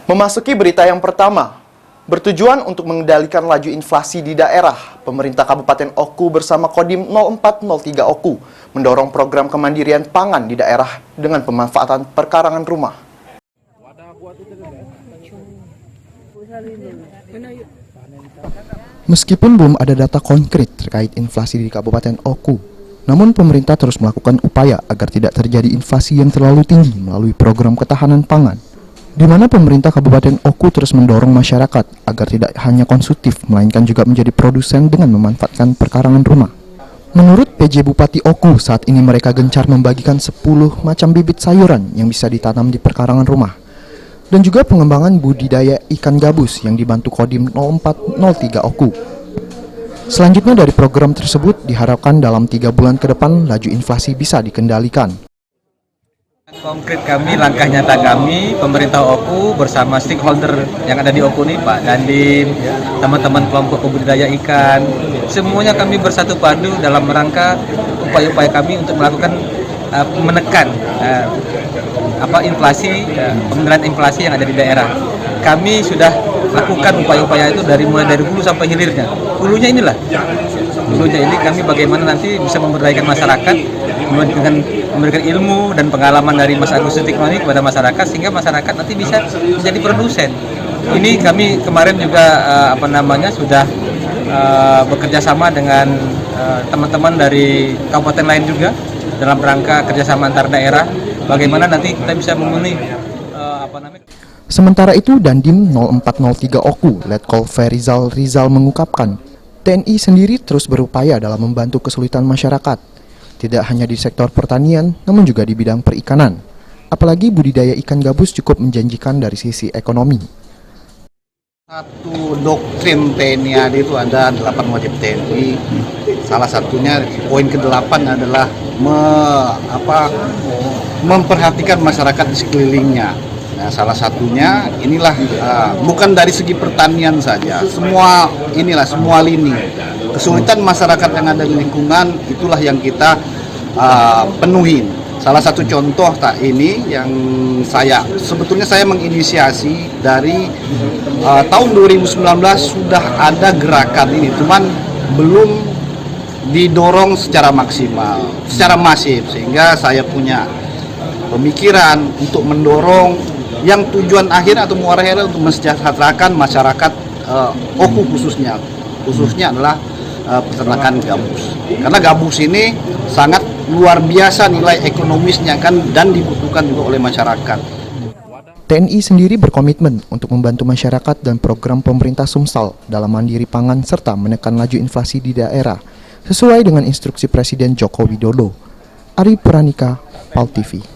Memasuki berita yang pertama, bertujuan untuk mengendalikan laju inflasi di daerah, pemerintah Kabupaten Oku bersama Kodim 0403 Oku mendorong program kemandirian pangan di daerah dengan pemanfaatan perkarangan rumah. Meskipun belum ada data konkret terkait inflasi di Kabupaten Oku, namun pemerintah terus melakukan upaya agar tidak terjadi inflasi yang terlalu tinggi melalui program ketahanan pangan, di mana pemerintah Kabupaten Oku terus mendorong masyarakat agar tidak hanya konsumtif, melainkan juga menjadi produsen dengan memanfaatkan perkarangan rumah. Menurut PJ Bupati Oku, saat ini mereka gencar membagikan 10 macam bibit sayuran yang bisa ditanam di perkarangan rumah, dan juga pengembangan budidaya ikan gabus yang dibantu Kodim 0403 Oku. Selanjutnya dari program tersebut diharapkan dalam 3 bulan ke depan laju inflasi bisa dikendalikan. Konkret kami, langkah nyata kami, pemerintah Oku bersama stakeholder yang ada di Oku nih, Pak Dandim, teman-teman kelompok pembudidaya ikan, semuanya kami bersatu padu dalam rangka upaya-upaya kami untuk melakukan menekan inflasi, pengendalian inflasi yang ada di daerah. Kami sudah lakukan upaya-upaya itu mulai dari hulu sampai hilirnya. Hulunya ini kami bagaimana nanti bisa memberdayakan masyarakat dengan memberikan ilmu dan pengalaman dari Mas Agus Sutikno ini kepada masyarakat, sehingga masyarakat nanti bisa menjadi produsen. Ini kami kemarin juga sudah bekerja sama dengan teman-teman dari kabupaten lain juga dalam rangka kerjasama antar daerah, bagaimana nanti kita bisa memenuhi Sementara itu, Dandim 0403 Oku, Letkol Rizal mengungkapkan, TNI sendiri terus berupaya dalam membantu kesulitan masyarakat, tidak hanya di sektor pertanian, namun juga di bidang perikanan. Apalagi budidaya ikan gabus cukup menjanjikan dari sisi ekonomi. Satu doktrin TNI AD itu ada 8 wajib TNI. Salah satunya poin ke-8 adalah memperhatikan masyarakat di sekelilingnya. Nah, salah satunya inilah bukan dari segi pertanian saja, semua lini. Kesulitan masyarakat yang ada di lingkungan itulah yang kita penuhi. Salah satu contoh ini yang sebetulnya saya menginisiasi dari tahun 2019 sudah ada gerakan ini, cuman belum didorong secara maksimal, secara masif, sehingga saya punya pemikiran untuk mendorong yang tujuan akhir atau muaranya untuk mensejahterakan masyarakat Oku khususnya adalah peternakan gabus. Karena gabus ini sangat luar biasa nilai ekonomisnya dan dibutuhkan juga oleh masyarakat. TNI sendiri berkomitmen untuk membantu masyarakat dan program pemerintah Sumsel dalam mandiri pangan serta menekan laju inflasi di daerah sesuai dengan instruksi Presiden Joko Widodo. Ari Puranika, PAL TV.